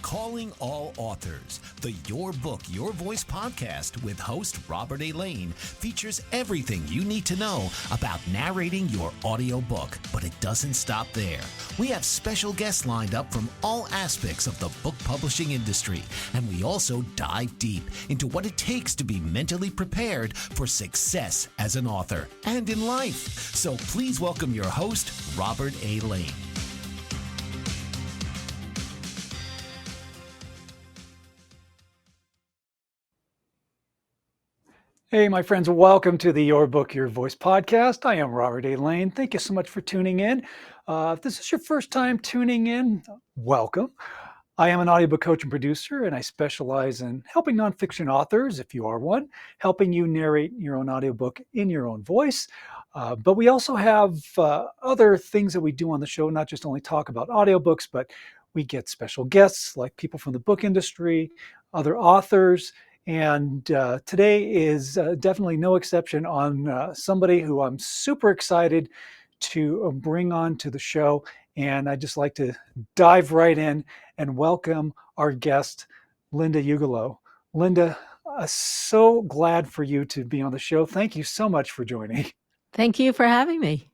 Calling all authors, the Your Book, Your Voice podcast with host Robert A. Lane features everything you need to know about narrating your audiobook, but it doesn't stop there. We have special guests lined up from all aspects of the book publishing industry, and we also dive deep into what it takes to be mentally prepared for success as an author and in life. So please welcome your host, Robert A. Lane. Hey, my friends, welcome to the Your Book, Your Voice podcast. I am Robert A. Lane. Thank you so much for tuning in. If this is your first time tuning in, welcome. I am an audiobook coach and producer, and I specialize in helping nonfiction authors, if you are one, helping you narrate your own audiobook in your own voice. But we also have other things that we do on the show, not just only talk about audiobooks, but we get special guests like people from the book industry, other authors. And today is definitely no exception on somebody who I'm super excited to bring on to the show. And I'd just like to dive right in and welcome our guest, Linda Ugelow. Linda, so glad for you to be on the show. Thank you so much for joining. Thank you for having me.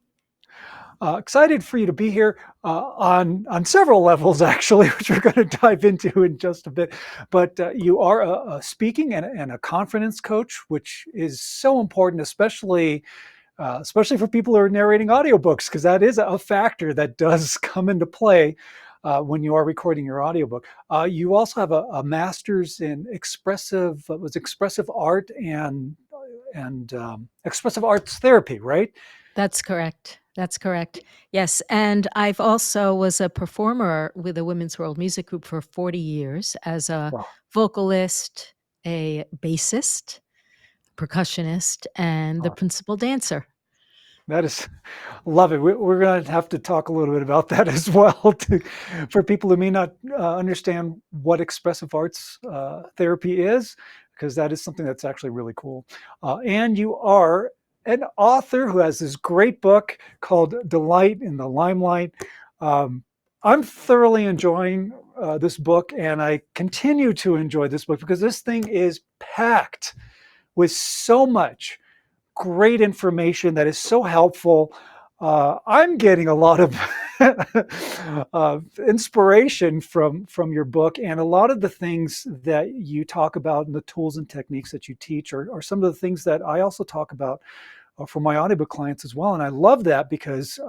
Excited for you to be here on several levels, actually, which we're going to dive into in just a bit. But you are a speaking and a confidence coach, which is so important, especially for people who are narrating audiobooks, because that is a factor that does come into play when you are recording your audiobook. You also have a master's in expressive art and expressive arts therapy, right? That's correct. Yes. And I've also was a performer with the Women's World Music Group for 40 years as a vocalist, a bassist, percussionist, and the principal dancer. That is, love it. We're going to have to talk a little bit about that as well for people who may not understand what expressive arts therapy is, because that is something that's actually really cool. And you are an author who has this great book called Delight in the Limelight. I'm thoroughly enjoying this book, and I continue to enjoy this book because this thing is packed with so much great information that is so helpful. I'm getting a lot of inspiration from your book, and a lot of the things that you talk about and the tools and techniques that you teach are some of the things that I also talk about for my audiobook clients as well. And I love that because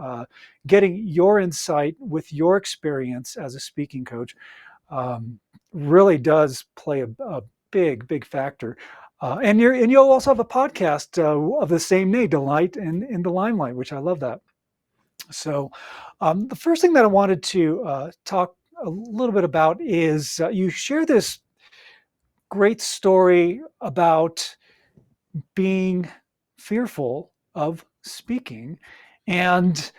getting your insight with your experience as a speaking coach really does play a big factor. And you'll also have a podcast of the same name, Delight in the Limelight, which I love that. So the first thing that I wanted to talk a little bit about is you share this great story about being fearful of speaking. And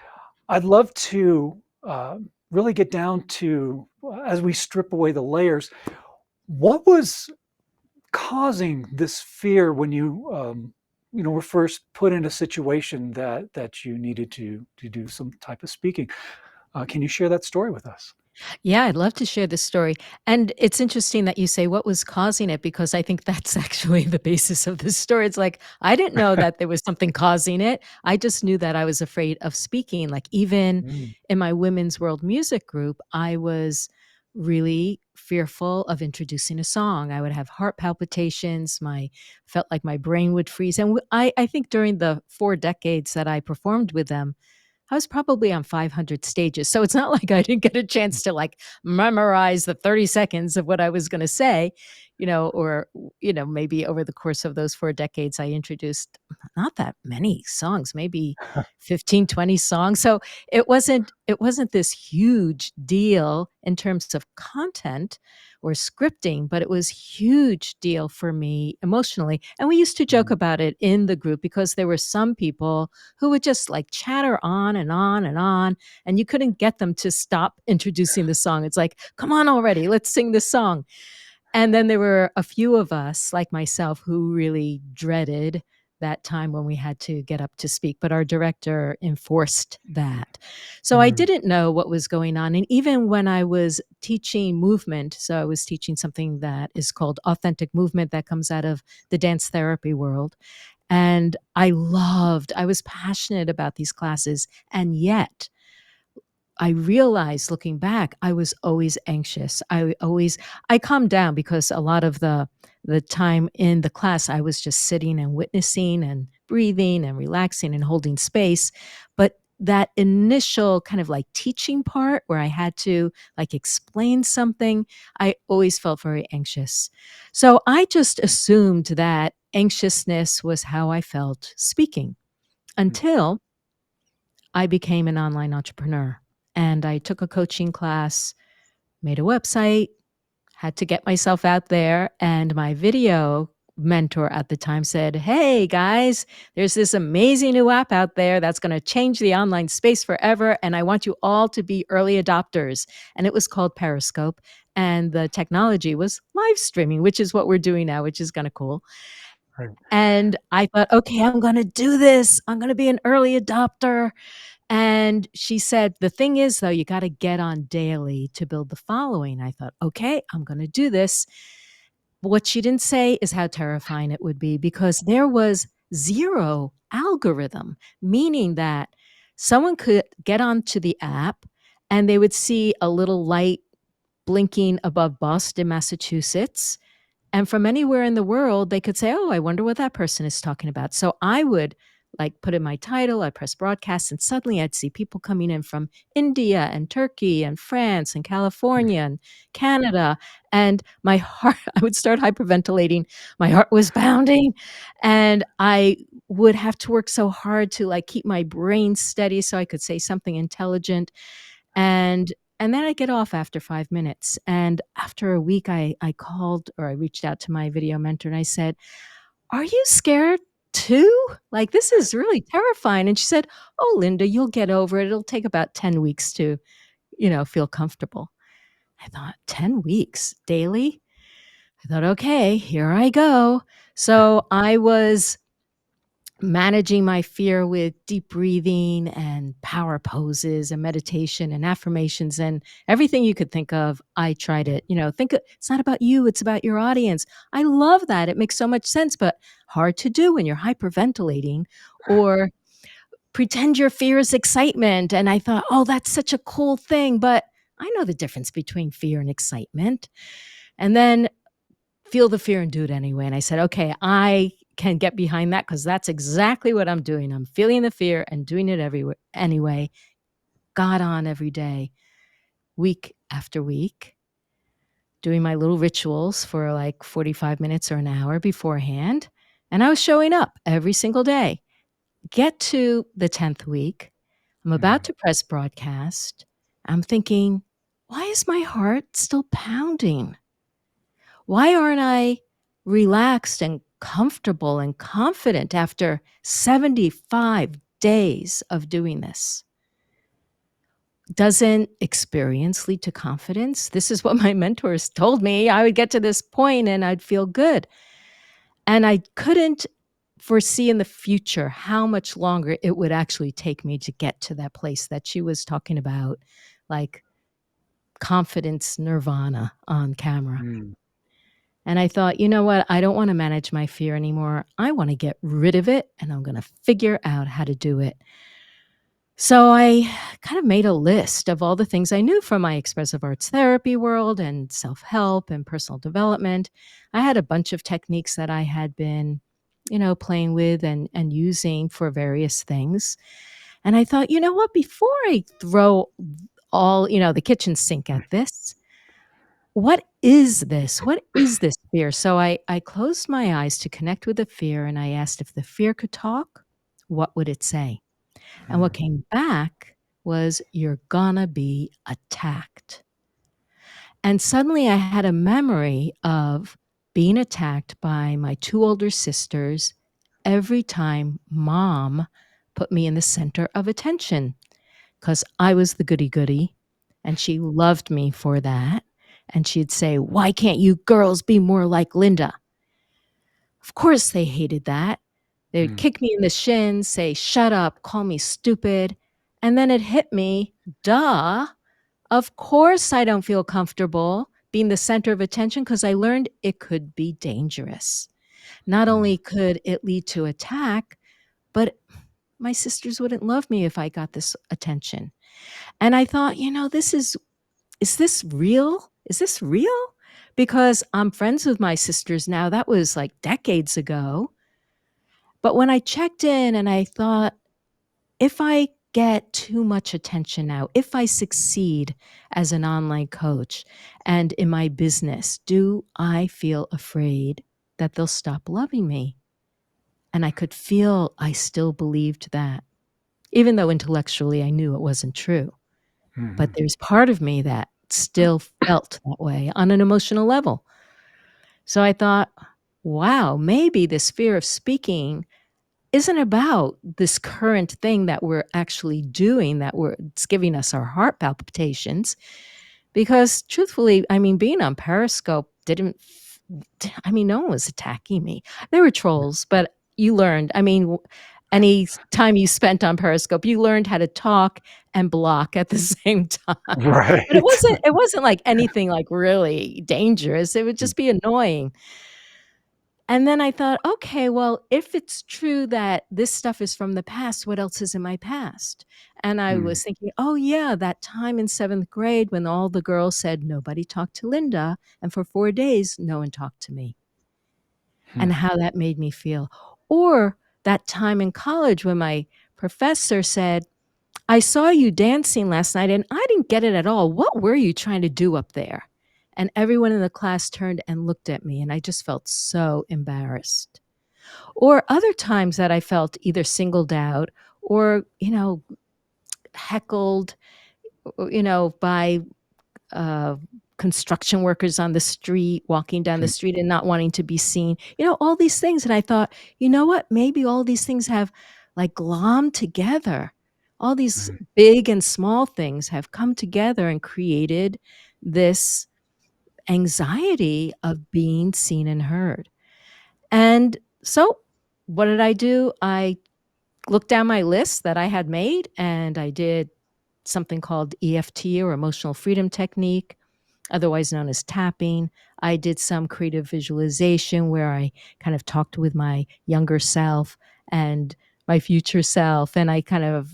I'd love to really get down to, as we strip away the layers, what was causing this fear when you were first put in a situation that you needed to do some type of speaking. Can you share that story with us? Yeah, I'd love to share this story. And it's interesting that you say what was causing it, because I think that's actually the basis of this story. It's like, I didn't know that there was something causing it. I just knew that I was afraid of speaking. Like even in my Women's World Music Group, I was really fearful of introducing a song. I would have heart palpitations. Felt like my brain would freeze. And I think during the 4 decades that I performed with them, I was probably on 500 stages. So it's not like I didn't get a chance to like memorize the 30 seconds of what I was going to say, or maybe over the course of those 4 decades, I introduced not that many songs, maybe 15, 20 songs. So it wasn't this huge deal in terms of content or scripting, but it was huge deal for me emotionally. And we used to joke about it in the group because there were some people who would just like chatter on and on and on, and you couldn't get them to stop introducing the song. It's like, come on already, let's sing this song. And then there were a few of us, like myself, who really dreaded that time when we had to get up to speak, but our director enforced that. So I Mm. didn't know what was going on. And even when I was teaching movement, so I was teaching something that is called authentic movement that comes out of the dance therapy world. And I was passionate about these classes. And yet I realized looking back, I was always anxious. I calmed down because a lot of the time in the class, I was just sitting and witnessing and breathing and relaxing and holding space. But that initial kind of like teaching part where I had to like explain something, I always felt very anxious. So I just assumed that anxiousness was how I felt speaking until I became an online entrepreneur and I took a coaching class, made a website, had to get myself out there. And my video mentor at the time said, "Hey guys, there's this amazing new app out there that's going to change the online space forever. And I want you all to be early adopters." And it was called Periscope. And the technology was live streaming, which is what we're doing now, which is kind of cool. Right. And I thought, okay, I'm going to do this. I'm going to be an early adopter. And she said, "The thing is, though, you got to get on daily to build the following." I thought, okay, I'm going to do this. But what she didn't say is how terrifying it would be because there was zero algorithm, meaning that someone could get onto the app and they would see a little light blinking above Boston, Massachusetts. And from anywhere in the world, they could say, "Oh, I wonder what that person is talking about." So I would like put in my title, I press broadcast, and suddenly I'd see people coming in from India and Turkey and France and California and Canada. And my heart, I would start hyperventilating. My heart was pounding. And I would have to work so hard to like keep my brain steady so I could say something intelligent. And then I get off after 5 minutes, and after a week, I called or I reached out to my video mentor and I said, "Are you scared too? Like, this is really terrifying." And she said, "Oh, Linda, you'll get over it. It'll take about 10 weeks to, feel comfortable." I thought, 10 weeks daily? I thought, "Okay, here I go." So I was managing my fear with deep breathing and power poses and meditation and affirmations and everything you could think of. I tried it. It's not about you, it's about your audience. I love that. It makes so much sense, but hard to do when you're hyperventilating or pretend your fear is excitement. And I thought, oh, that's such a cool thing. But I know the difference between fear and excitement. And then feel the fear and do it anyway. And I said, okay, I can get behind that because that's exactly what I'm doing. I'm feeling the fear and doing it everywhere anyway. Got on every day, week after week, doing my little rituals for like 45 minutes or an hour beforehand. And I was showing up every single day. Get to the 10th week. I'm about to press broadcast. I'm thinking, why is my heart still pounding? Why aren't I relaxed and comfortable and confident after 75 days of doing this? Doesn't experience lead to confidence? This is what my mentors told me. I would get to this point and I'd feel good. And I couldn't foresee in the future how much longer it would actually take me to get to that place that she was talking about, like confidence nirvana on camera. Mm. And I thought, you know what? I don't want to manage my fear anymore. I want to get rid of it and I'm going to figure out how to do it. So I kind of made a list of all the things I knew from my expressive arts therapy world and self-help and personal development. I had a bunch of techniques that I had been, playing with and using for various things. And I thought, you know what? Before I throw all, the kitchen sink at this, what is this? What is this fear? So I closed my eyes to connect with the fear and I asked if the fear could talk, what would it say? And what came back was, "You're gonna be attacked." And suddenly I had a memory of being attacked by my two older sisters every time mom put me in the center of attention because I was the goody goody and she loved me for that. And she'd say, "Why can't you girls be more like Linda?" Of course, they hated that. They would Mm. kick me in the shins, say, "Shut up," call me stupid, and then it hit me, duh, of course I don't feel comfortable being the center of attention because I learned it could be dangerous. Not Mm. only could it lead to attack, but my sisters wouldn't love me if I got this attention. And I thought, is this real? Is this real? Because I'm friends with my sisters now. That was like decades ago. But when I checked in and I thought, if I get too much attention now, if I succeed as an online coach and in my business, do I feel afraid that they'll stop loving me? And I could feel I still believed that, even though intellectually I knew it wasn't true. But Mhm. there's part of me that still felt that way on an emotional level. So I thought, wow, maybe this fear of speaking isn't about this current thing that we're actually doing it's giving us our heart palpitations. Because truthfully, I mean, being on Periscope didn't f I mean, no one was attacking me. There were trolls, but you learned. I mean, any time you spent on Periscope, you learned how to talk and block at the same time. But it Right. wasn't like anything, like, really dangerous. It would Mm. just be annoying. And then I thought, "Okay, well, if it's true that this stuff is from the past, what else is in my past?" And I Mm. was thinking, "Oh, yeah, that time in 7th grade when all the girls said, 'Nobody talked to Linda,' and for 4 days, no one talked to me," and Mm. how that made me feel. Or that time in college when my professor said, "I saw you dancing last night, and I didn't get it at all. What were you trying to do up there?" And everyone in the class turned and looked at me, and I just felt so embarrassed. Or other times that I felt either singled out or, heckled, by, uh, construction workers on the street, walking down the Mm. street and not wanting to be seen, all these things, and I thought, "You know what? Maybe all these things have, like, glommed together. All these Mm. big and small things have come together and created this anxiety of being seen and heard." And so, what did I do? I looked down my list that I had made, and I did something called EFT, or emotional freedom technique, otherwise known as tapping. I did some creative visualization where I kind of talked with my younger self and my future self, and I kind of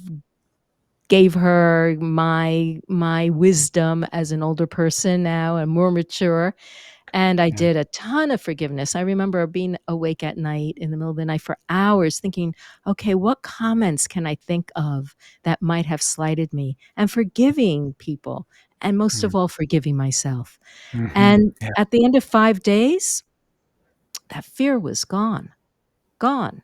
gave her my wisdom as an older person now and more mature. And I Yeah. did a ton of forgiveness. I remember being awake at night in the middle of the night for hours thinking, "Okay, what comments can I think of that might have slighted me?" And forgiving people, and most Mm. of all, forgiving myself. Mhm. And Yeah. at the end of 5 days, that fear was gone, gone.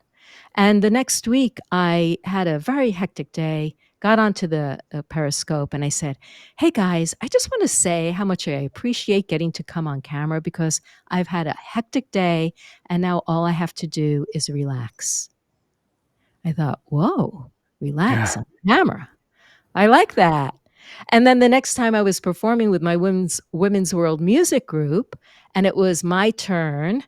And the next week, I had a very hectic day, got onto the Periscope, and I said, "Hey guys, I just want to say how much I appreciate getting to come on camera because I've had a hectic day and now all I have to do is relax." I thought, whoa, relax Yeah. on camera. I like that. And then the next time I was performing with my Women's World Music Group, and it was my turn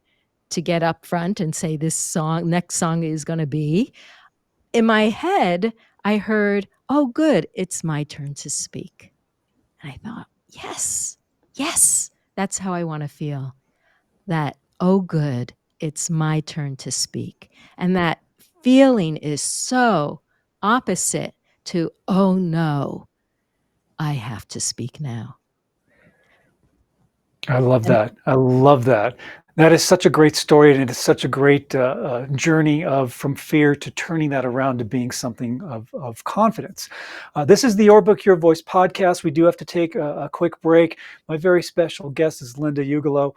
to get up front and say this next song is going to be, in my head, I heard, "Oh, good, it's my turn to speak." And I thought, "Yes, yes, that's how I wanna feel. That, oh, good, it's my turn to speak." And that feeling is so opposite to, "Oh, no, I have to speak now." I love And that. I love that. That is such a great story, and it is such a great journey of from fear to turning that around to being something of confidence. This is the Your Book, Your Voice podcast. We do have to take a quick break. My very special guest is Linda Ugelow.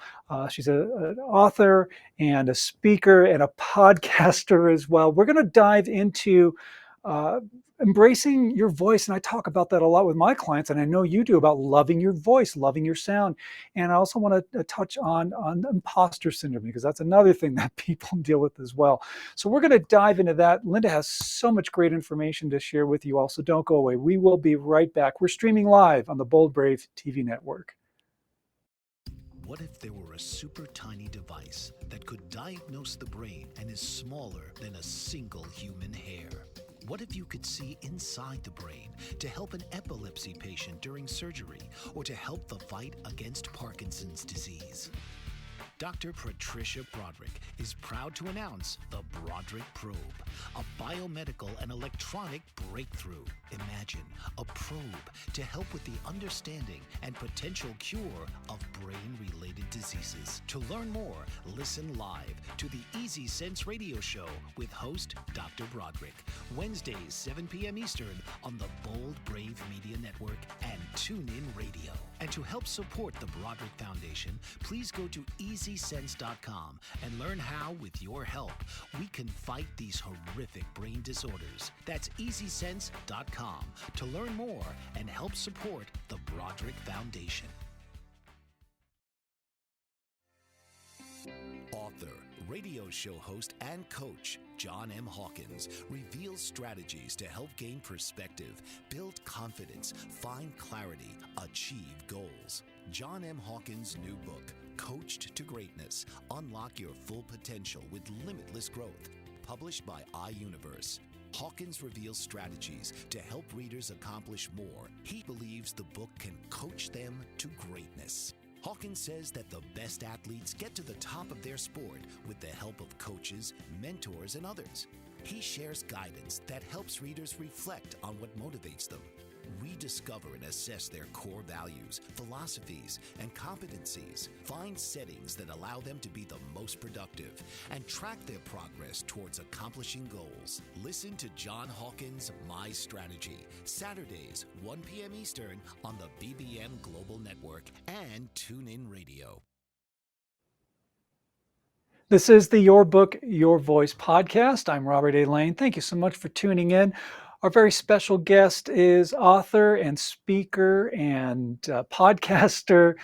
She's an author and a speaker and a podcaster as well. We're going to dive into uh, embracing your voice, and I talk about that a lot with my clients, and I know you do, about loving your voice, loving your sound. And I also want to touch on imposter syndrome, because that's another thing that people deal with as well. So we're going to dive into that. Linda has so much great information to share with you all, so don't go away. We will be right back. We're streaming live on the Bold Brave TV network. What if there were a super tiny device that could diagnose the brain and is smaller than a single human hair? What if you could see inside the brain to help an epilepsy patient during surgery or to help the fight against Parkinson's disease? Dr. Patricia Broderick is proud to announce the Broderick Probe, a biomedical and electronic breakthrough. Imagine a probe to help with the understanding and potential cure of brain-related diseases. To learn more, listen live to the Easy Sense radio show with host Dr. Broderick, Wednesdays 7 p.m. Eastern on the Bold Brave Media Network and TuneIn Radio. And to help support the Broderick Foundation, please go to EasySense.com and learn how, with your help, we can fight these horrific brain disorders. That's EasySense.com to learn more and help support the Broderick Foundation. Author, radio show host, and coach John M. Hawkins reveals strategies to help gain perspective, build confidence, find clarity, achieve goals. John M. Hawkins' new book, Coached to Greatness: Unlock Your Full Potential with Limitless Growth, published by iUniverse. Hawkins reveals strategies to help readers accomplish more. He believes the book can coach them to greatness. Hawkins says that the best athletes get to the top of their sport with the help of coaches, mentors, and others. He shares guidance that helps readers reflect on what motivates them, rediscover and assess their core values, philosophies, and competencies, find settings that allow them to be the most productive, and track their progress towards accomplishing goals. Listen to John Hawkins' My Strategy, Saturdays, 1 p.m. Eastern on the BBM Global Network and TuneIn Radio. This is the Your Book, Your Voice podcast. I'm Robert A. Lane. Thank you so much for tuning in. Our very special guest is author and speaker and podcaster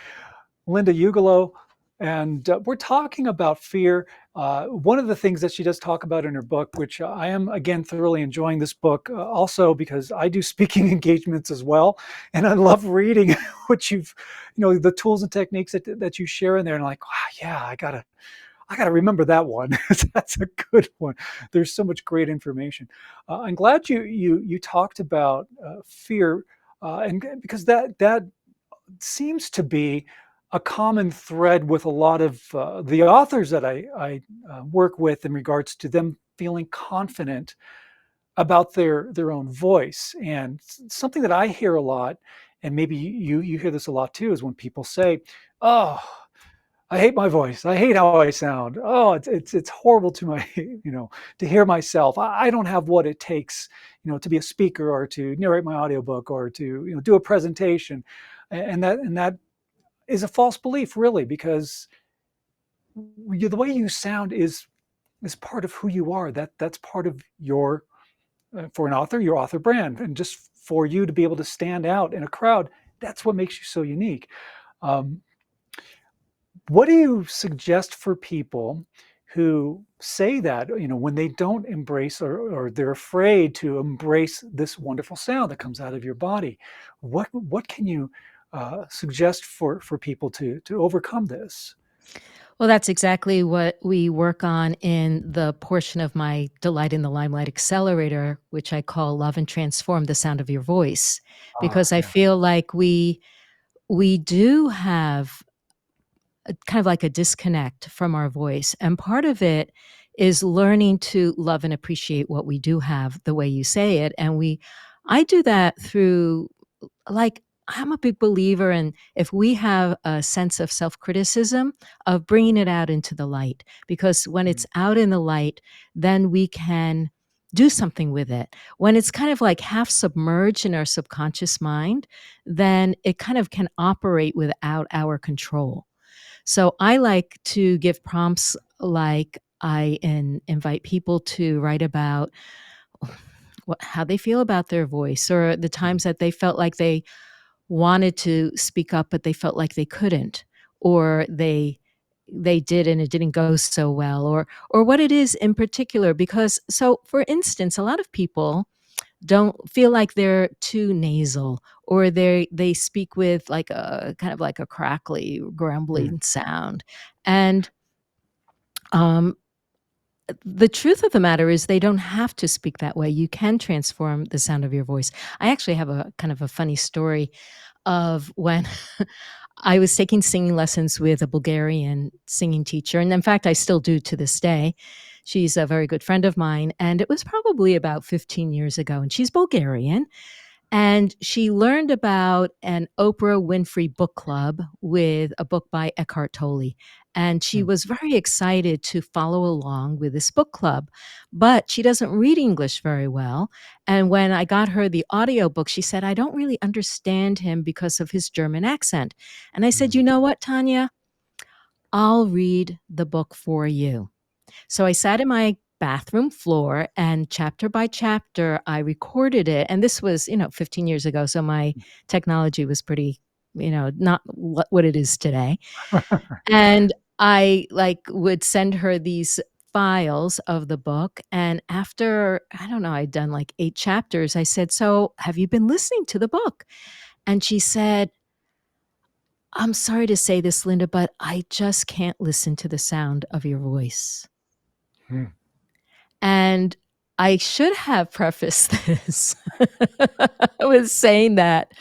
Linda Ugelow. And we're talking about fear. One of the things that she does talk about in her book, which I am, again, thoroughly enjoying this book, also because I do speaking engagements as well. And I love reading what the tools and techniques that you share in there. And I'm like, wow, yeah, I gotta remember that one. That's a good one. There's so much great information. I'm glad you talked about fear, and because that seems to be a common thread with a lot of the authors that I work with in regards to them feeling confident about their own voice. And something that I hear a lot, and maybe you hear this a lot too, is when people say, "Oh, I hate my voice. I hate how I sound. Oh, it's horrible to my, to hear myself. I don't have what it takes, to be a speaker or to narrate my audiobook or to, do a presentation." And that is a false belief, really, because the way you sound is part of who you are. That's part of your, for an author, your author brand. And just for you to be able to stand out in a crowd, that's what makes you so unique. What do you suggest for people who say that, when they don't embrace or they're afraid to embrace this wonderful sound that comes out of your body? What can you suggest for people to overcome this? Well, that's exactly what we work on in the portion of my Delight in the Limelight Accelerator, which I call Love and Transform the Sound of Your Voice, because I Yeah. feel like we do have kind of like a disconnect from our voice. And part of it is learning to love and appreciate what we do have the way you say it. And I do that through, like, I'm a big believer in, if we have a sense of self-criticism, of bringing it out into the light, because when it's out in the light, then we can do something with it. When it's kind of like half submerged in our subconscious mind, then it kind of can operate without our control. So I like to give prompts, like I invite people to write about how they feel about their voice, or the times that they felt like they wanted to speak up, but they felt like they couldn't, or they did and it didn't go so well, or what it is in particular. Because, so for instance, a lot of people, don't feel like they're too nasal, or they speak with like a kind of like a crackly, Mm. grumbling sound. And um, the truth of the matter is they don't have to speak that way. You can transform the sound of your voice. I actually have a kind of a funny story of when I was taking singing lessons with a Bulgarian singing teacher, and in fact, I still do to this day. She's a very good friend of mine, and it was probably about 15 years ago, and she's Bulgarian, and she learned about an Oprah Winfrey book club with a book by Eckhart Tolle. And she Mm. was very excited to follow along with this book club, but she doesn't read English very well. And when I got her the audiobook, she said, I don't really understand him because of his German accent. And I said, Mm. you know what, Tanya? I'll read the book for you. So I sat in my bathroom floor, and chapter by chapter, I recorded it. And this was, 15 years ago. So my technology was pretty, not what it is today. And I like would send her these files of the book. And after, I don't know, I'd done like 8 chapters, I said, so have you been listening to the book? And she said, I'm sorry to say this, Linda, but I just can't listen to the sound of your voice. Mm. And I should have prefaced this with saying that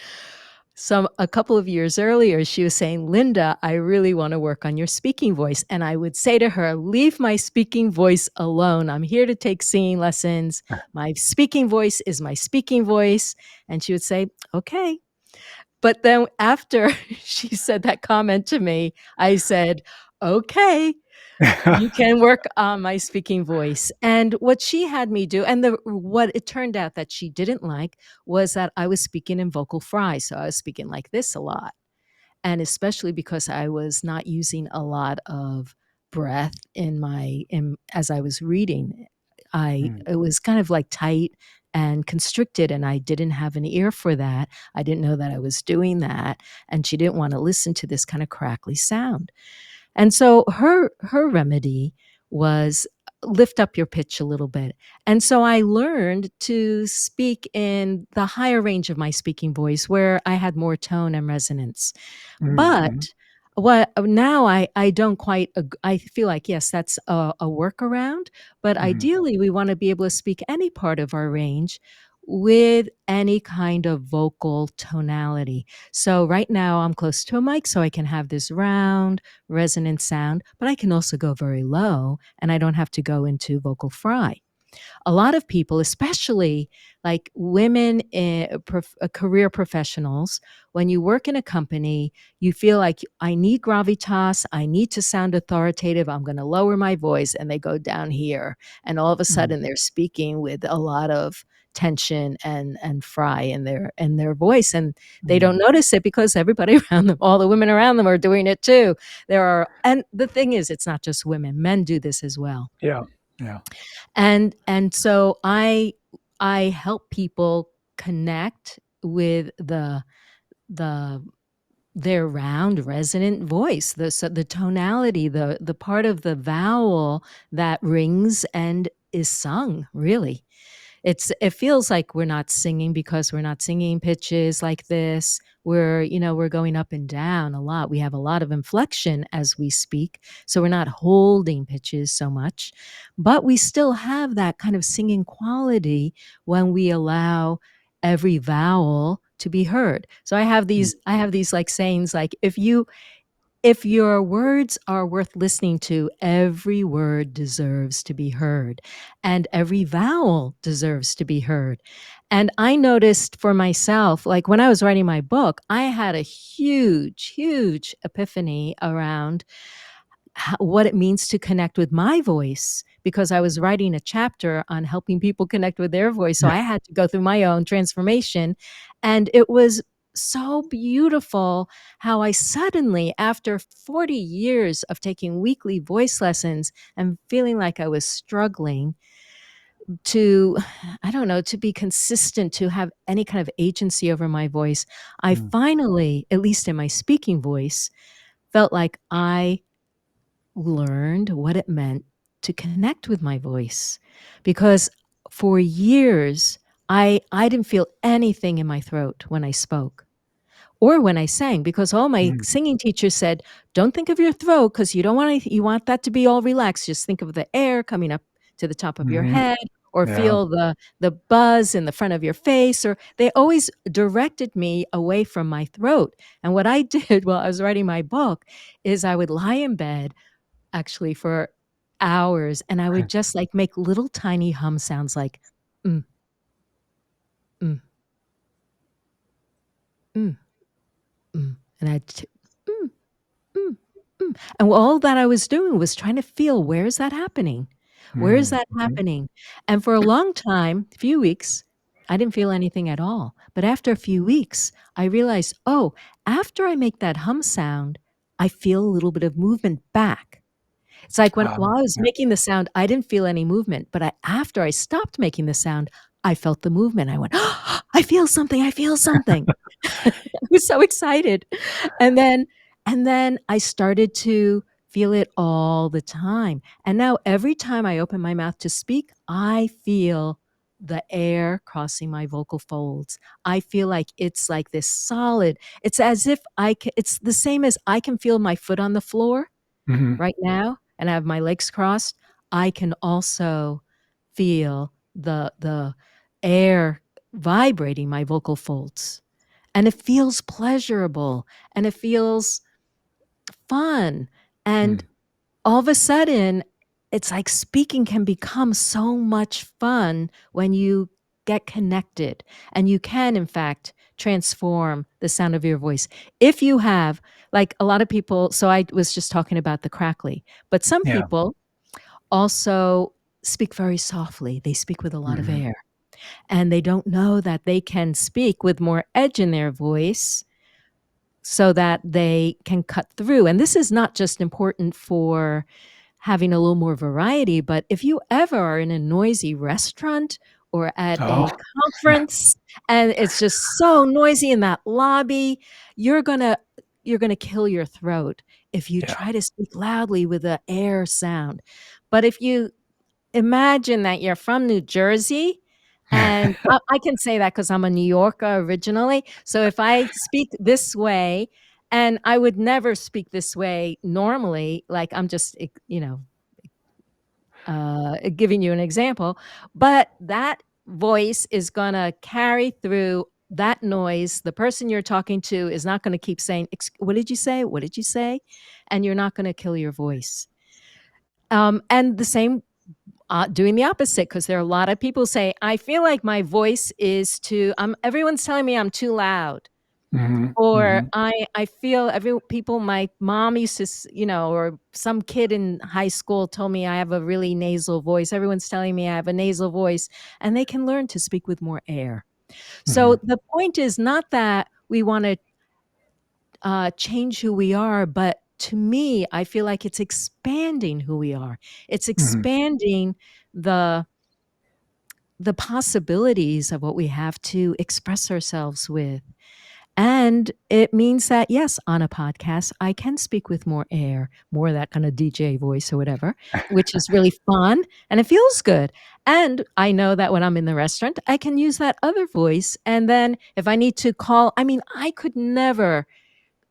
a couple of years earlier, she was saying, Linda, I really want to work on your speaking voice. And I would say to her, leave my speaking voice alone. I'm here to take singing lessons. My speaking voice is my speaking voice. And she would say, okay. But then after she said that comment to me, I said, okay, you can work on my speaking voice. And what she had me do, and what it turned out that she didn't like, was that I was speaking in vocal fry. So I was speaking like this a lot. And especially because I was not using a lot of breath as I was reading. Mm. It was kind of like tight and constricted, and I didn't have an ear for that. I didn't know that I was doing that. And she didn't want to listen to this kind of crackly sound. And so her remedy was lift up your pitch a little bit. And so I learned to speak in the higher range of my speaking voice where I had more tone and resonance. Mm. Mhm. But what now I don't quite I feel like, yes, that's a workaround, but Mhm. ideally we want to be able to speak any part of our range with any kind of vocal tonality. So right now I'm close to a mic, so I can have this round resonant sound, but I can also go very low and I don't have to go into vocal fry. A lot of people, especially like women, career professionals, when you work in a company, you feel like I need gravitas, I need to sound authoritative, I'm going to lower my voice, and they go down here, and all of a Mm. sudden they're speaking with a lot of tension and fry in their voice, and they don't Mm. notice it because everybody around them, all the women around them, are doing it too. And the thing is, it's not just women; men do this as well. Yeah. Yeah. And so I help people connect with the their round resonant voice, the tonality, the part of the vowel that rings and is sung, really. It feels like we're not singing because we're not singing pitches like this. We're going up and down a lot. We have a lot of inflection as we speak, so we're not holding pitches so much, but we still have that kind of singing quality when we allow every vowel to be heard. So Mm. I have these like sayings like if your words are worth listening to, every word deserves to be heard, and every vowel deserves to be heard. And I noticed for myself, like when I was writing my book, I had a huge, huge epiphany around what it means to connect with my voice, because I was writing a chapter on helping people connect with their voice. So I had to go through my own transformation. And it was so beautiful how I suddenly, after 40 years of taking weekly voice lessons and feeling like I was struggling to, I don't know, to be consistent, to have any kind of agency over my voice, I Mm. finally, at least in my speaking voice, felt like I learned what it meant to connect with my voice. Because for years, I didn't feel anything in my throat when I spoke or when I sang, because all my Mm. singing teachers said, "Don't think of your throat because you don't want you want that to be all relaxed. Just think of the air coming up to the top of your Mhm. head, or Yeah. feel the buzz in the front of your face." Or they always directed me away from my throat. And what I did while I was writing my book is I would lie in bed actually for hours, and I would just like make little tiny hum sounds like mm, mm, mm, mm, and mm, mm, mm. And all that I was doing was trying to feel, where is that happening? Where is Mm. that Mhm. happening? And for a long time, a few weeks, I didn't feel anything at all. But after a few weeks, I realized, oh, after I make that hum sound, I feel a little bit of movement back. It's like while I was Yeah. making the sound, I didn't feel any movement, but after I stopped making the sound, I felt the movement. I went, "Oh, I feel something, I feel something." I was so excited. And then I started to feel it all the time. And now every time I open my mouth to speak, I feel the air crossing my vocal folds. I feel like it's like this solid. It's as if it's the same as I can feel my foot on the floor Mhm. right now and I have my legs crossed. I can also feel the air vibrating my vocal folds. And it feels pleasurable and it feels fun. And Mm. all of a sudden, it's like speaking can become so much fun when you get connected. And you can, in fact, transform the sound of your voice. If you have, like a lot of people, so I was just talking about the crackly, but some Yeah. people also speak very softly. They speak with a lot of Mhm. air and they don't know that they can speak with more edge in their voice so that they can cut through. And this is not just important for having a little more variety, but if you ever are in a noisy restaurant or at Oh, a yeah. conference and it's just so noisy in that lobby, you're gonna you're gonna kill your throat if you Yeah. try to speak loudly with a air sound. But if you imagine that you're from New Jersey, and I can say that because 'cause I'm a New Yorker originally, so if I speak this way and I would never speak this way normally, like, I'm just, giving you an example, but that voice is gonna carry through that noise. The person you're talking to is not gonna keep saying, "What did you say? What did you say?" And you're not gonna kill your voice. And the same doing the opposite, because there are a lot of people say, "I feel like my voice is too everyone's telling me I'm too loud," Mhm. or Mhm. I feel every people my mom used to or some kid in high school told me I have a really nasal voice. Everyone's telling me I have a nasal voice, and they can learn to speak with more air. So Mhm. the point is not that we wanna, change who we are, but to me, I feel like it's expanding who we are. It's Mhm. expanding the the possibilities of what we have to express ourselves with. And it means that, yes, on a podcast, I can speak with more air, more of that kind of DJ voice or whatever, which is really fun and it feels good. And I know that when I'm in the restaurant, I can use that other voice. And then if I need to call, I mean, I could never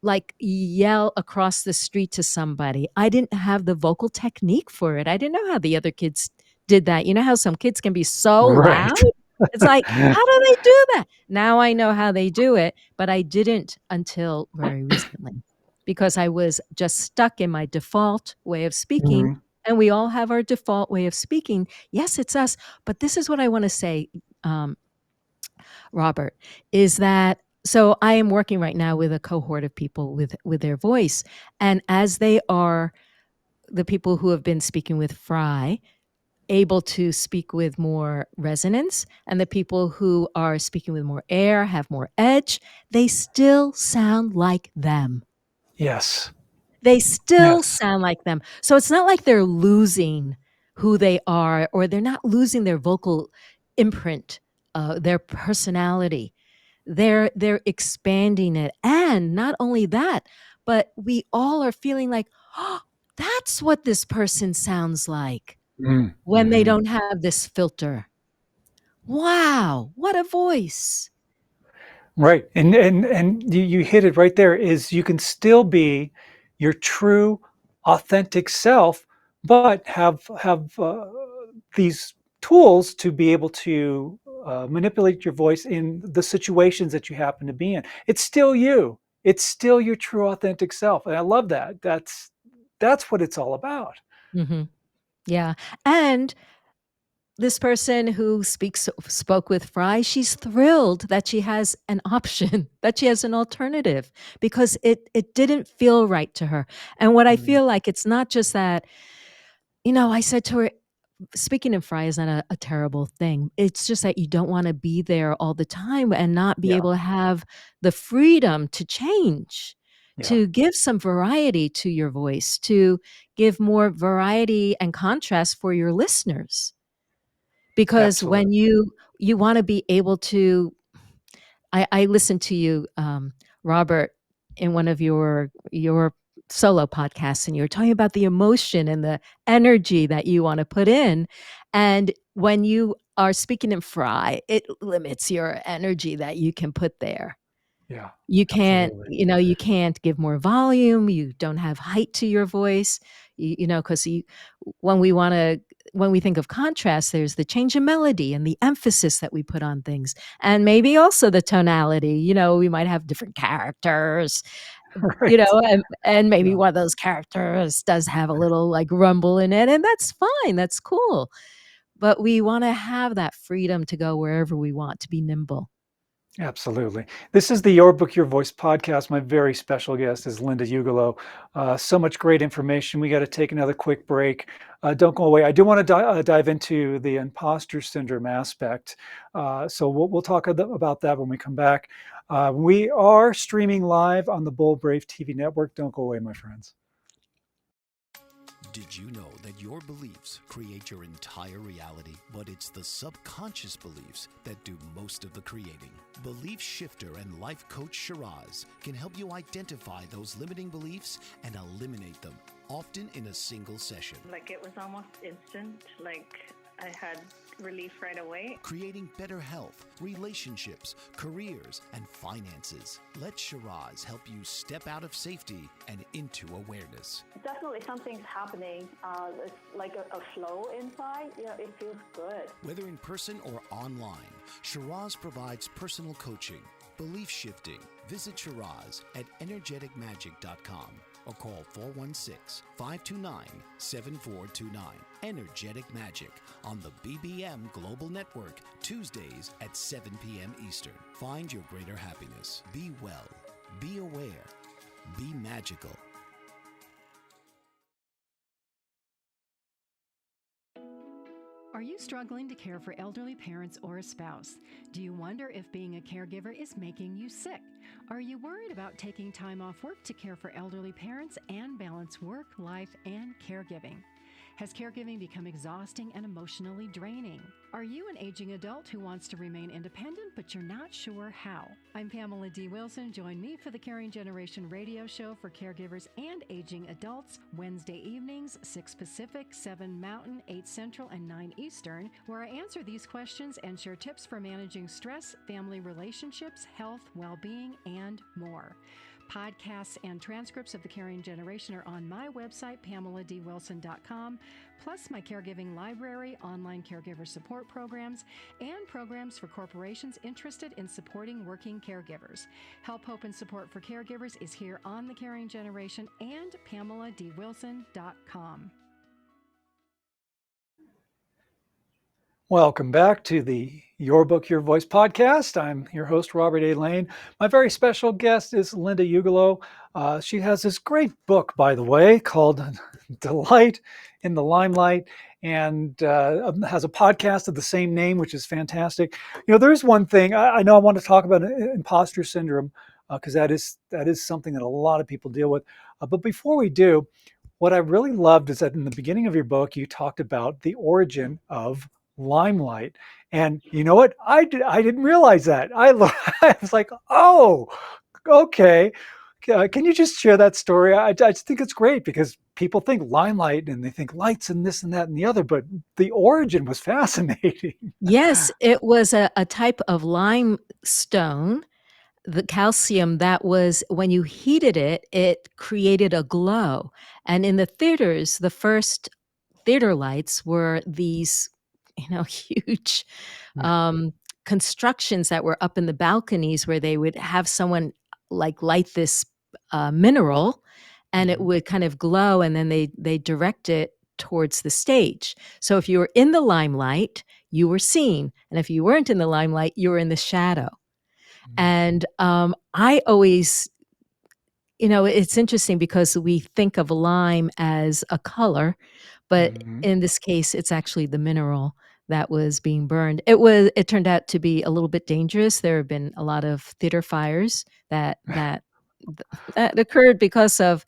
like yell across the street to somebody. I didn't have the vocal technique for it. I didn't know how the other kids did that. You know how some kids can be so Right. loud? It's like, how do they do that? Now I know how they do it, but I didn't until very recently because I was just stuck in my default way of speaking. Mhm. And we all have our default way of speaking. Yes, it's us. But this is what I want to say, um, Robert, is that so I am working right now with a cohort of people with their voice, and as they are the people who have been speaking with Fry, able to speak with more resonance, and the people who are speaking with more air, have more edge, they still sound like them. Yes. They still Yes. sound like them. So it's not like they're losing who they are or they're not losing their vocal imprint, their personality. They're expanding it, and not only that, but we all are feeling like, "Oh, that's what this person sounds like," Mm. when they Mhm. don't have this filter. Wow, what a voice. Right. And you hit it right there, is you can still be your true authentic self, but have these tools to be able to manipulate your voice in the situations that you happen to be in. It's still you. It's still your true authentic self. And I love that. That's what it's all about. Mhm. Yeah, and this person who spoke with Fry, she's thrilled that she has an option, that she has an alternative because it didn't feel right to her. And what I Mm, feel like it's not just that, I said to her, speaking of Fry is not a terrible thing. It's just that you don't wanna be there all the time and not be yeah. able to have the freedom to change, Yeah. to give some variety to your voice, to give more variety and contrast for your listeners. Because Absolutely. when you wanna be able to I listened to you, Robert, in one of your solo podcasts, and you were talking about the emotion and the energy that you wanna put in, and when you are speaking in Fry, it limits your energy that you can put there. Yeah. You can't Absolutely. you can't give more volume, you don't have height to your voice, because when when we think of contrast, there's the change in melody and the emphasis that we put on things, and maybe also the tonality, we might have different characters, Right. and maybe Yeah. one of those characters does have a little, like, rumble in it, and that's fine, that's cool, but we wanna have that freedom to go wherever we want, to be nimble. Absolutely. This is the Your Book, Your Voice podcast. My very special guest is Linda Ugelow. So much great information. We got to take another quick break. Don't go away. I do want to dive into the imposter syndrome aspect. So we'll talk about that when we come back. We are streaming live on the Bold Brave TV network. Don't go away, my friends. Did you know that your beliefs create your entire reality, but it's the subconscious beliefs that do most of the creating? Belief shifter and life coach Shiraz can help you identify those limiting beliefs and eliminate them, often in a single session. Like, it was almost instant. Like, I had relief right away. Creating better health, relationships, careers, and finances. Let Shiraz help you step out of safety and into awareness. Definitely something's happening. It's like a flow inside. It feels good. Whether in person or online, Shiraz provides personal coaching, belief shifting. Visit Shiraz at energeticmagic.com or call 416-529-7429. Energetic Magic on the BBM Global Network, Tuesdays at 7 p.m. Eastern. Find your greater happiness. Be well. Be aware. Be magical. Are you struggling to care for elderly parents or a spouse? Do you wonder if being a caregiver is making you sick? Are you worried about taking time off work to care for elderly parents and balance work, life, and caregiving? Has caregiving become exhausting and emotionally draining? Are you an aging adult who wants to remain independent but you're not sure how? I'm Pamela D. Wilson. Join me for the Caring Generation radio show for caregivers and aging adults, Wednesday evenings, 6 Pacific, 7 Mountain, 8 Central, and 9 Eastern, where I answer these questions and share tips for managing stress, family relationships, health, well-being, and more. Podcasts and transcripts of The Caring Generation are on my website, PamelaDWilson.com, plus my caregiving library, online caregiver support programs, and programs for corporations interested in supporting working caregivers. Help, hope, and support for caregivers is here on The Caring Generation and PamelaDWilson.com. Welcome back to the Your Book, Your Voice podcast. I'm your host, Robert A. Lane. My very special guest is Linda Ugelow. She has this great book, by the way, called Delight in the Limelight, and has a podcast of the same name, which is fantastic. There's one thing I know I want to talk about, imposter syndrome, because that is something that a lot of people deal with. But before we do, what I really loved is that in the beginning of your book, you talked about the origin of Limelight. And you know what? I didn't realize that. I was like, oh, okay. Can you just share that story? I just think it's great because people think limelight and they think lights and this and that and the other, but the origin was fascinating. Yes, it was a type of limestone, the calcium that was when you heated it, it created a glow. And in the theaters, the first theater lights were these, huge um, constructions that were up in the balconies where they would have someone like light this mineral and it Mhm. would kind of glow and then they direct it towards the stage. So if you were in the limelight, you were seen. And if you weren't in the limelight, you were in the shadow. And I always, it's interesting because we think of lime as a color, but Mhm. in this case, it's actually the mineral that was being burned. It turned out to be a little bit dangerous. There have been a lot of theater fires that occurred because of,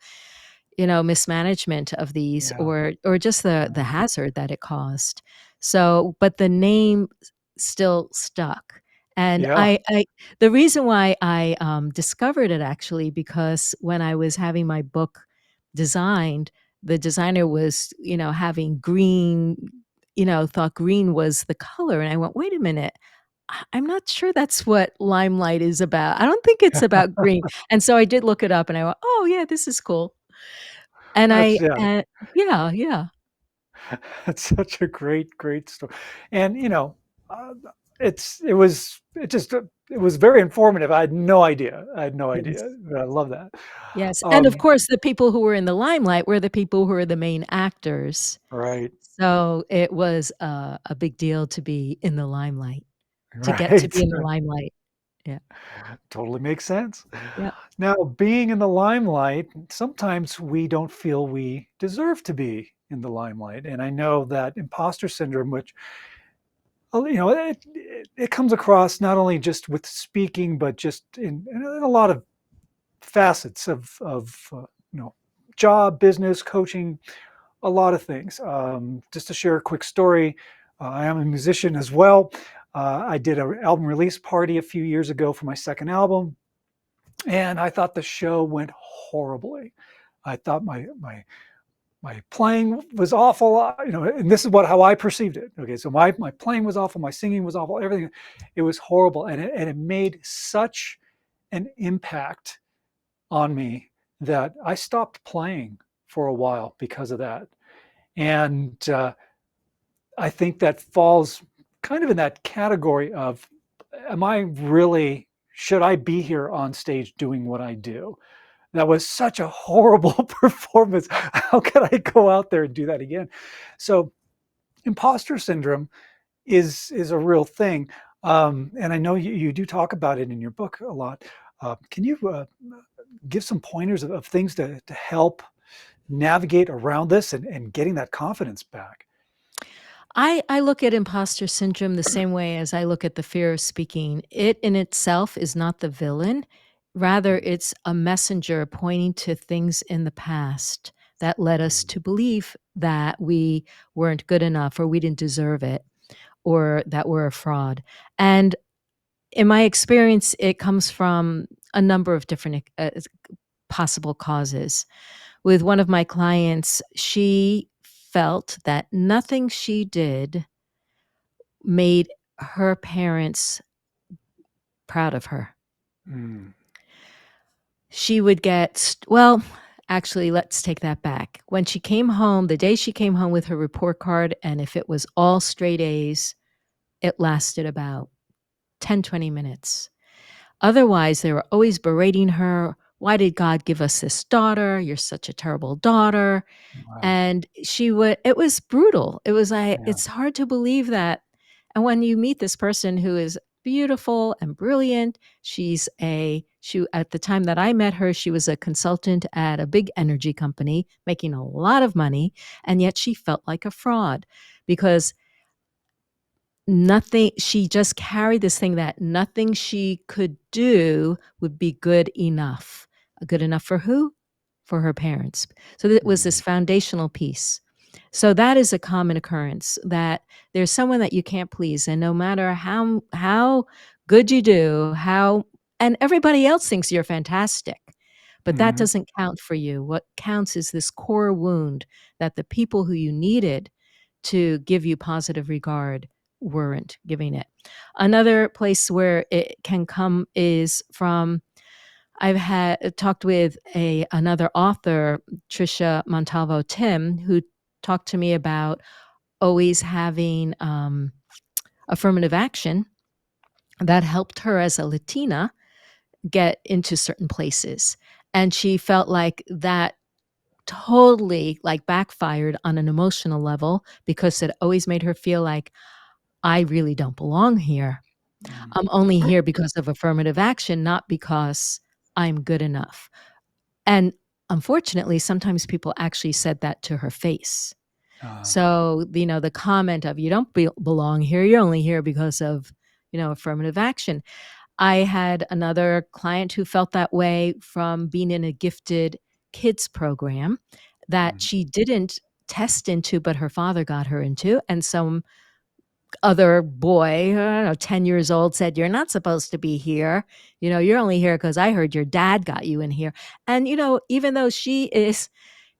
mismanagement of these Yeah. or just the hazard that it caused. So, but the name still stuck. And Yeah. I the reason why I, discovered it actually because when I was having my book designed, the designer was, having green, thought green was the color, and I went, "Wait a minute, I'm not sure that's what limelight is about. I don't think it's about green." And so I did look it up and I went, "Oh, yeah, this is cool." And That's yeah. yeah, yeah. That's such a great story. And uh, it was very informative. I had no idea. I had no idea. Yes. I love that. Yes, and of Um, course, the people who were in the limelight were the people who were the main actors. right. So it was a big deal to be in the limelight, to get to Right. be in the limelight. Yeah. Totally makes sense. Yep. Now, being in the limelight, sometimes we don't feel we deserve to be in the limelight. And I know that imposter syndrome, which, it comes across not only just with speaking, but just in a lot of facets of you know, job, business, coaching, a lot of things. Just to share a quick story, I am a musician as well. I did an album release party a few years ago for my second album, and I thought the show went horribly. I thought my playing was awful, and this is how I perceived it. Okay, so my playing was awful, my singing was awful, everything, it was horrible, and it made such an impact on me that I stopped playing for a while because of that. And I think that falls kind of in that category of, am I really, should I be here on stage doing what I do? That was such a horrible performance. How could I go out there and do that again? So imposter syndrome is a real thing. And I know you do talk about it in your book a lot. Can you give some pointers of things to help navigate around this and getting that confidence back? I look at imposter syndrome the same way as I look at the fear of speaking. It in itself is not the villain. Rather, Mm, it's a messenger pointing to things in the past that led us mm, to believe that we weren't good enough or we didn't deserve it or that we're a fraud. And in my experience, it comes from a number of different possible causes. With one of my clients, she felt that nothing she did made her parents proud of her. mm. She would get well, actually, let's take that back. When she came home, the day she came home with her report card, and if it was all straight A's, it lasted about 10, 20 minutes. Otherwise, they were always berating her. "Why did God give us this daughter? You're such a terrible daughter." Wow. And she would it was brutal. It was like, Yeah. it's hard to believe that. And when you meet this person who is beautiful and brilliant, she at the time that I met her, she was a consultant at a big energy company, making a lot of money, and yet she felt like a fraud because nothing she just carried this thing that nothing she could do would be good enough. Good enough for who? For her parents. So it was this Mm, foundational piece. So that is a common occurrence that there's someone that you can't please, and no matter how good you do, how and everybody else thinks you're fantastic, But that Mhm. doesn't count for you. What counts is this core wound that the people who you needed to give you positive regard weren't giving it. Another place where it can come is from I've had talked with another author, Trisha Montalvo Tim, who talked to me about always having affirmative action that helped her as a Latina get into certain places. And she felt like that totally like backfired on an emotional level because it always made her feel like I really don't belong here. Mhm. I'm only here because of affirmative action, not because I'm good enough. And unfortunately, sometimes people actually said that to her face. Uh, So, the comment of you don't belong here, you're only here because of, affirmative action. I had another client who felt that way from being in a gifted kids program that mhm. she didn't test into, but her father got her into. And some other boy, I don't know, 10 years old said, "You're not supposed to be here. You're only here because I heard your dad got you in here." And, even though she is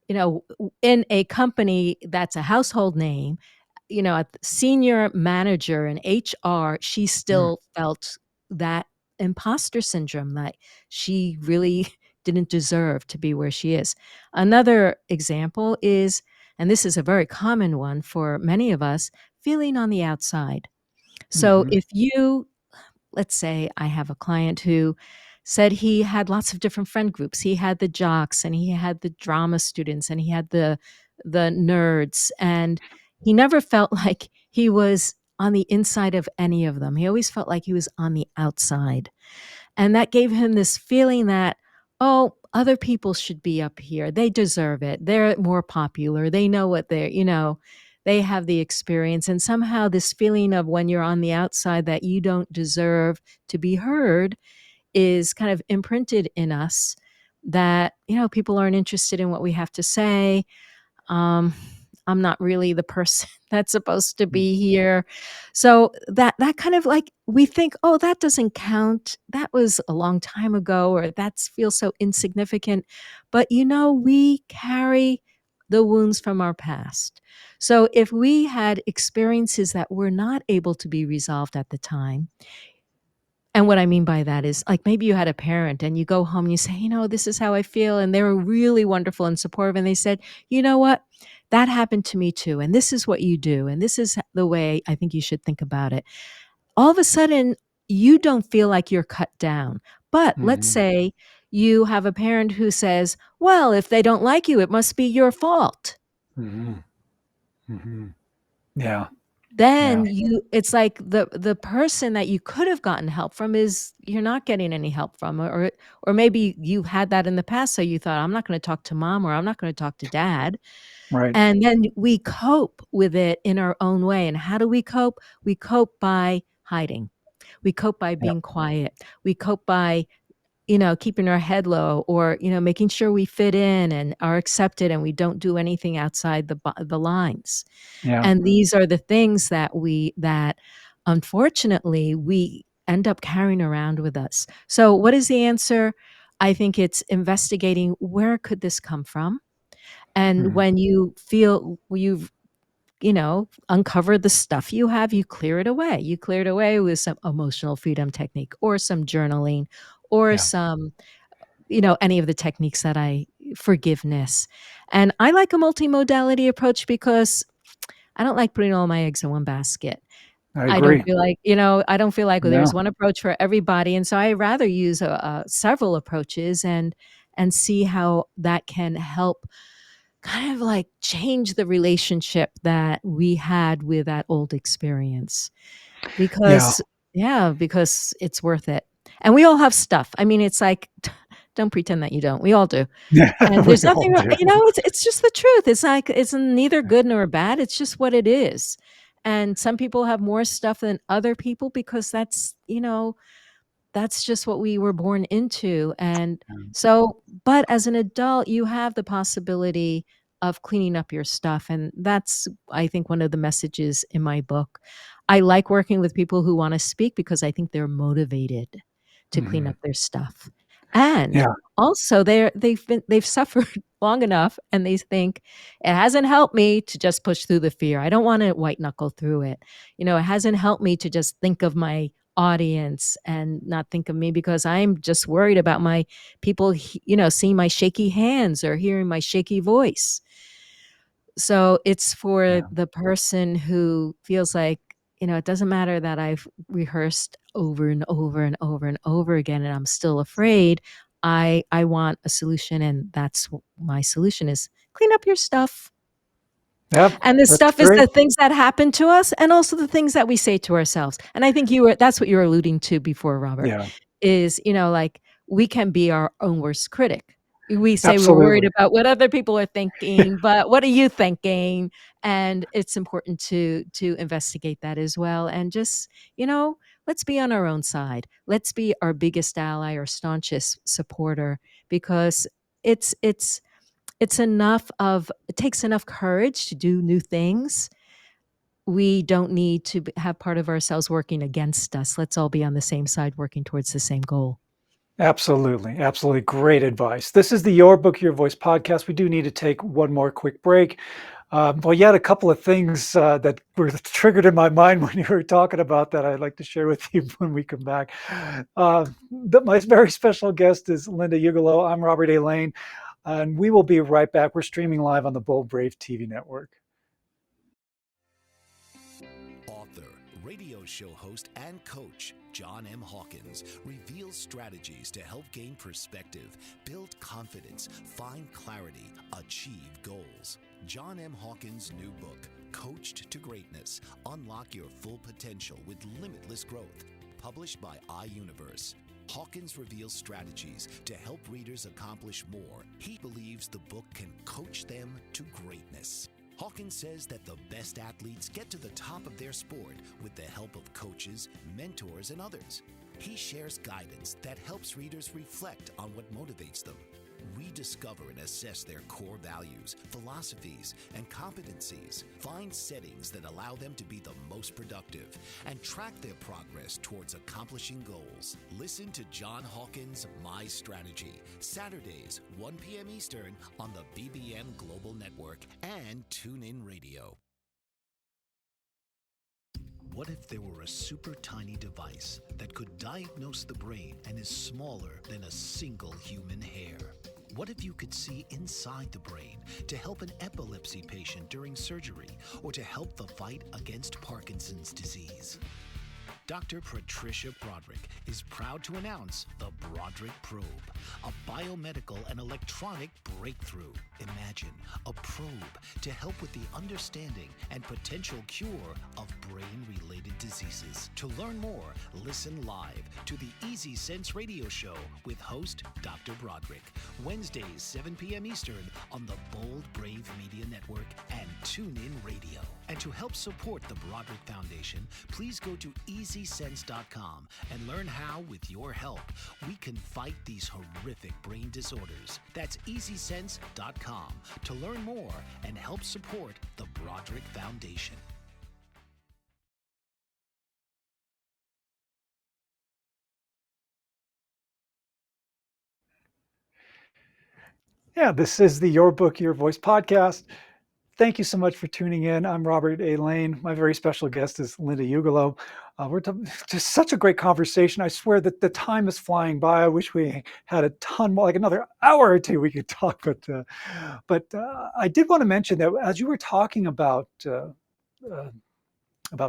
in a company that's a household name, a senior manager in HR, she Mm. still felt that imposter syndrome that she really didn't deserve to be where she is. Another example is, and this is a very common one for many of us, feeling on the outside. So Mhm. if you let's say I have a client who said he had lots of different friend groups. He had the jocks and he had the drama students and he had the nerds, and he never felt like he was on the inside of any of them. He always felt like he was on the outside. And that gave him this feeling that, oh, other people should be up here. They deserve it. They're more popular. They know what they have the experience. And somehow this feeling of when you're on the outside that you don't deserve to be heard is kind of imprinted in us that, people aren't interested in what we have to say. um, I'm not really the person that's supposed to Mm. be here. So that kind of like we think, oh, that doesn't count. That was a long time ago, or that feels so insignificant. But we carry the wounds from our past. So if we had experiences that were not able to be resolved at the time, and what I mean by that is, like, maybe you had a parent and you go home and you say, this is how I feel. And they were really wonderful and supportive. And they said, you know what? That happened to me too. And this is what you do. And this is the way I think you should think about it. All of a sudden, you don't feel like you're cut down. But let's Mhm. say you have a parent who says, well, if they don't like you, it must be your fault. Mhm. Mhm. Yeah. Yeah. Then it's like the person that you could have gotten help from is you're not getting any help from, or maybe you had that in the past, so you thought, "I'm not gonna talk to mom," or "I'm not gonna talk to dad." Right. And then we cope with it in our own way, and how do we cope? We cope by hiding. We cope by Yeah. being quiet. We cope by, keeping our head low, or, making sure we fit in and are accepted and we don't do anything outside the lines. Yeah. And these are the things that unfortunately we end up carrying around with us. So what is the answer? I think it's investigating where could this come from? And Mhm. when you feel you've, uncovered the stuff you have, you clear it away. You clear it away with some emotional freedom technique or some journaling or Yeah. some, any of the techniques that forgiveness. And I like a multimodality approach because I don't like putting all my eggs in one basket. I I don't agree. feel like, I don't feel like Yeah. there's one approach for everybody, and so I rather use, several approaches and see how that can help kind of like change the relationship that we had with that old experience. Yeah. Because because it's worth it. And we all have stuff. I mean, it's like, don't pretend that you don't. We all do. And We there's all nothing wrong, do. it's just the truth. It's like it's neither good nor bad, it's just what it is. And some people have more stuff than other people because that's just what we were born into, and so but as an adult, you have the possibility of cleaning up your stuff, and that's, I think, one of the messages in my book. I like working with people who wanna speak because I think they're motivated to clean Mhm. up their stuff, And Yeah. also they've suffered long enough, and they think it hasn't helped me to just push through the fear. I don't want to white knuckle through it. It hasn't helped me to just think of my audience and not think of me, because I'm just worried about my people, seeing my shaky hands or hearing my shaky voice. So it's for Yeah. the person who feels like, it doesn't matter that I've rehearsed over and over and over and over again and I'm still afraid. I want a solution, and my solution is clean up your stuff. Yeah. And the That's stuff is great. the things that happen to us, and also the things that we say to ourselves. And I think that's what you were alluding to before, Robert, Yeah. is, like, we can be our own worst critic. We say we're worried Absolutely. about what other people are thinking, but what are you thinking? And it's important to investigate that as well. And just, let's be on our own side. Let's be our biggest ally or staunchest supporter, because it's it takes enough courage to do new things. We don't need to have part of ourselves working against us. Let's all be on the same side, working towards the same goal. Absolutely. Absolutely. Great advice. This is the Your Book, Your Voice podcast. We do need to take one more quick break. Well, you had a couple of things that were triggered in my mind when you were talking about that I'd like to share with you when we come back. My very special guest is Linda Ugelow. I'm Robert A. Lane, and we will be right back. We're streaming live on the Bold Brave TV network. Author, radio show host, and coach John M. Hawkins reveals strategies to help gain perspective, build confidence, find clarity, achieve goals. John M. Hawkins' new book, Coached to Greatness: Unlock Your Full Potential with Limitless Growth, published by iUniverse. Hawkins reveals strategies to help readers accomplish more. He believes the book can coach them to greatness. Hawkins says that the best athletes get to the top of their sport with the help of coaches, mentors, and others. He shares guidance that helps readers reflect on what motivates them, rediscover and assess their core values, philosophies, and competencies, find settings that allow them to be the most productive, and track their progress towards accomplishing goals. Listen to John Hawkins' My Strategy, Saturdays, 1 p.m. Eastern on the BBM Global Network and TuneIn Radio. What if there were a super tiny device that could diagnose the brain and is smaller than a single human hair? What if you could see inside the brain to help an epilepsy patient during surgery, or to help the fight against Parkinson's disease? Dr. Patricia Broderick is proud to announce the Broderick Probe, a biomedical and electronic breakthrough. Imagine a probe to help with the understanding and potential cure of brain-related diseases. To learn more, listen live to the Easy Sense radio show with host Dr. Broderick, Wednesdays 7 p.m. Eastern on the Bold Brave Media Network and TuneIn Radio. And to help support the Broderick Foundation, please go to EasySense.com and learn how, with your help, we can fight these horrific brain disorders. That's EasySense.com to learn more and help support the Broderick Foundation. Yeah, this is the Your Book, Your Voice podcast. Thank you so much for tuning in. I'm Robert A. Lane. My very special guest is Linda Ugelow. Just such a great conversation. I swear that the time is flying by. I wish we had a ton more, like another hour or two we could talk. But I did want to mention that as you were talking about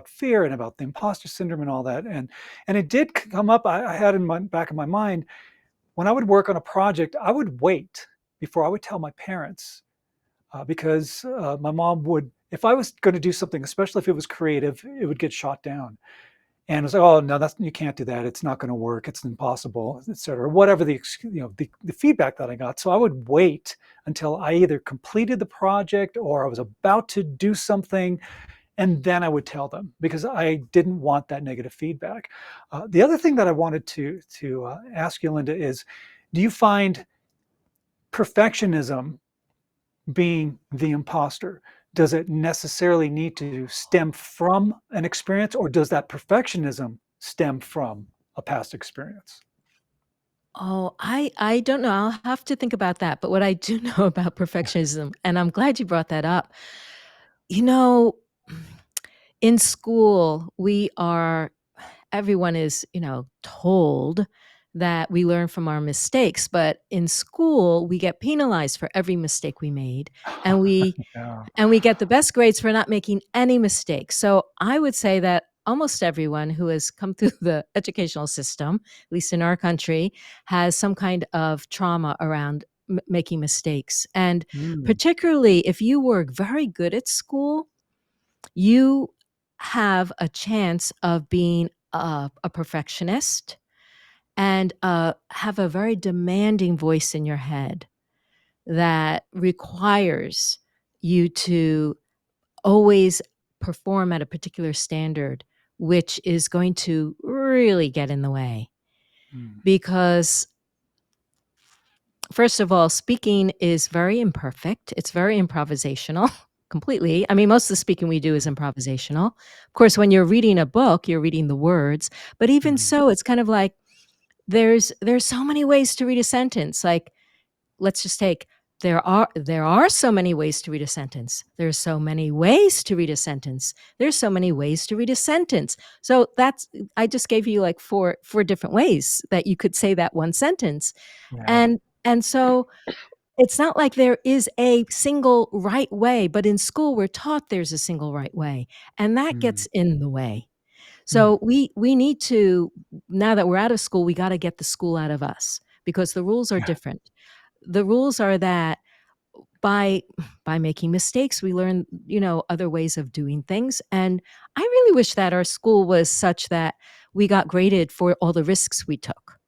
fear and about the imposter syndrome and all that, and it did come up. I had in my back of my mind, when I would work on a project, I would wait before I would tell my parents. Because my mom would, if I was going to do something, especially if it was creative, it would get shot down. And it was like, oh no, you can't do that. It's not going to work. It's impossible, etc. Whatever the feedback that I got. So I would wait until I either completed the project or I was about to do something, and then I would tell them, because I didn't want that negative feedback. The other thing that I wanted to ask you, Linda, is, do you find perfectionism being the imposter? Does it necessarily need to stem from an experience, or does that perfectionism stem from a past experience? Oh, I don't know. I'll have to think about that. But what I do know about perfectionism, and I'm glad you brought that up. You know, in school, everyone is, told that we learn from our mistakes, but in school, we get penalized for every mistake we made, and we Yeah. and we get the best grades for not making any mistakes. So I would say that almost everyone who has come through the educational system, at least in our country, has some kind of trauma around making mistakes. And Mm, particularly if you were very good at school, you have a chance of being a perfectionist and have a very demanding voice in your head that requires you to always perform at a particular standard, which is going to really get in the way. mm. Because, first of all, speaking is very imperfect, it's very improvisational. Completely. I mean, most of the speaking we do is improvisational. Of course, when you're reading a book, you're reading the words, but even Mhm. so, it's kind of like there's so many ways to read a sentence. Like, let's just take there are so many ways to read a sentence. There's so many ways to read a sentence. There's so many ways to read a sentence. So that's I just gave you like four different ways that you could say that one sentence. Yeah. And so it's not like there is a single right way, but in school we're taught there's a single right way, and that Mm, gets in the way. mm. So we need to, now that we're out of school, we got to get the school out of us because the rules are Yeah. different. The rules are that by by making mistakes, we learn, other ways of doing things. And I really wish that our school was such that we got graded for all the risks we took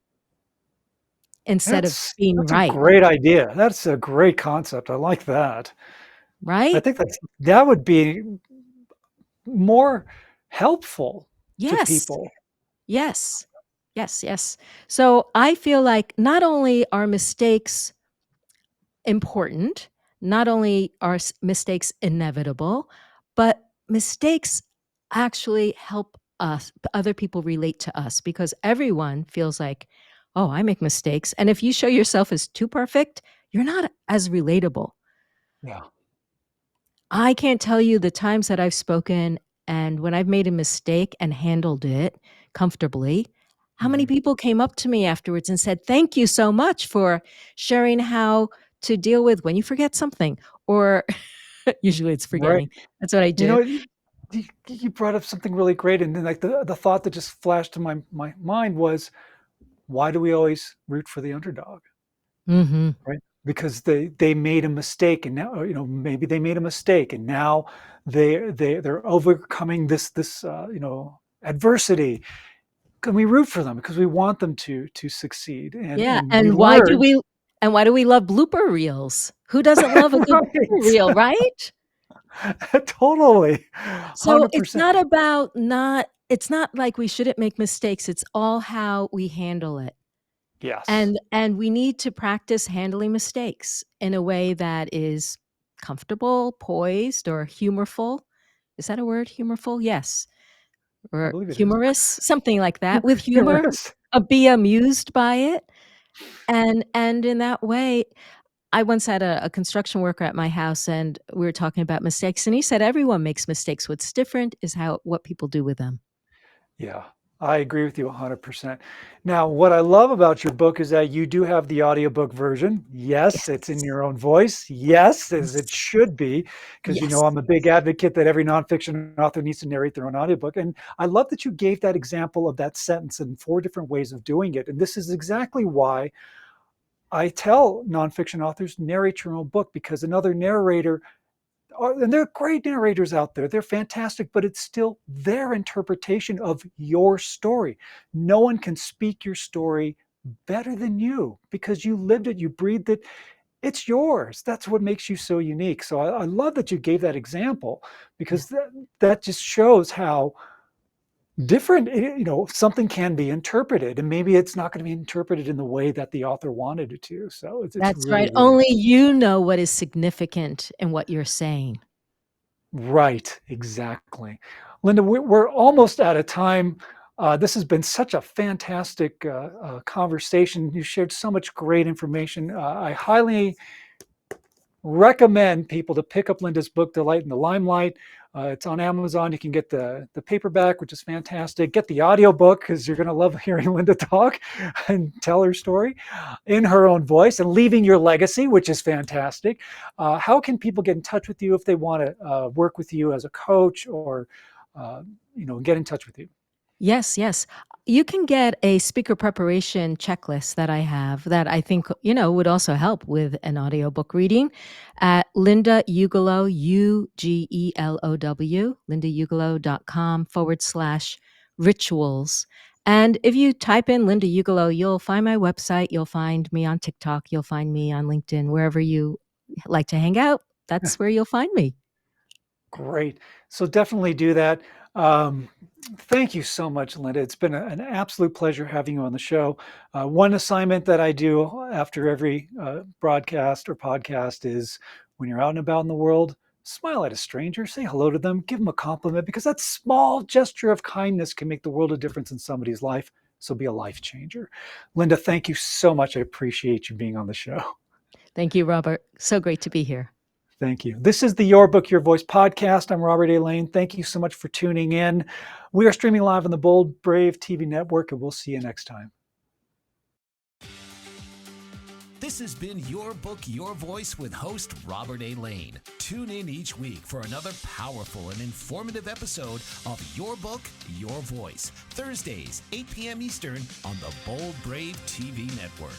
instead of being That's a right, great idea. That's a great concept. I like that. I right? think that would be more helpful to Yes. people. Yes. Yes, yes. So I feel like not only are mistakes important, not only are mistakes inevitable, but mistakes actually help other people relate to us because everyone feels like, oh, I make mistakes. And if you show yourself as too perfect, you're not as relatable. Yeah. I can't tell you the times that I've spoken and when I've made a mistake and handled it comfortably, how many Mhm. people came up to me afterwards and said, "Thank you so much for sharing how to deal with when you forget something," or usually it's Right. forgetting. That's what I You do. know, you brought up something really great, and then, like, the thought that just flashed to my mind was, why do we always root for the underdog? Mhm. Right? Because they made a mistake, and now, maybe they made a mistake, and now they're overcoming this adversity. Can we root for them because we want them to succeed, and Yeah, and we learn. and why do we love blooper reels? Who doesn't love a good blooper Right. reel, right? Totally. So it's 100%. not about it's not like we shouldn't make mistakes, it's all how we handle it. Yes. And we need to practice handling mistakes in a way that is comfortable, poised, or humorful. Is that a word, humorful? Yes. I Or believe it is. humorous, something like that, with humor, Humorous. be amused by it. And in that way, I once had a construction worker at my house, and we were talking about mistakes, and he said, "Everyone makes mistakes. What's different is what people do with them." Yeah, I agree with you 100%. Now, what I love about your book is that you do have the audiobook version. Yes, it's in Yes. your own voice. Yes, as it Yes. should be, because Yes. I'm a big advocate that every nonfiction author needs to narrate their own audiobook. And I love that you gave that example of that sentence and four different ways of doing it. And this is exactly why I tell nonfiction authors narrate your own book, because another narrator, and there are great narrators out there, they're fantastic, but it's still their interpretation of your story. No one can speak your story better than you because you lived it, you breathed it. It's yours. That's what makes you so unique. So I love that you gave that example, Yeah. because that just shows how different, something can be interpreted, and maybe it's not going to be interpreted in the way that the author wanted it to. So it's That's really, right. really Only you know what is significant in what you're saying. right. Exactly. Linda, we're almost out of time. This has been such a fantastic conversation. You shared so much great information. I highly recommend people to pick up Linda's book, Delight in the Limelight. It's on Amazon. You can get the paperback, which is fantastic. Get the audiobook because you're going to love hearing Linda talk and tell her story in her own voice and leaving your legacy, which is fantastic. How can people get in touch with you if they want to work with you as a coach or get in touch with you? Yes, yes. You can get a speaker preparation checklist that I have that I think, would also help with an audiobook reading at Linda Ugelow, Ugelow, lindaugelow.com/rituals. And if you type in Linda Ugelow, you'll find my website, you'll find me on TikTok, you'll find me on LinkedIn, wherever you like to hang out, that's where you'll find me. Great. So definitely do that. Thank you so much, Linda. It's been an absolute pleasure having you on the show. One assignment that I do after every broadcast or podcast is when you're out and about in the world, smile at a stranger, say hello to them, give them a compliment, because that small gesture of kindness can make the world of difference in somebody's life. So be a life changer. Linda, thank you so much. I appreciate you being on the show. Thank you, Robert. So great to be here. Thank you. This is the Your Book, Your Voice podcast. I'm Robert A. Lane. Thank you so much for tuning in. We are streaming live on the Bold Brave TV network, and we'll see you next time. This has been Your Book, Your Voice with host Robert A. Lane. Tune in each week for another powerful and informative episode of Your Book, Your Voice, Thursdays, 8 p.m. Eastern on the Bold Brave TV network.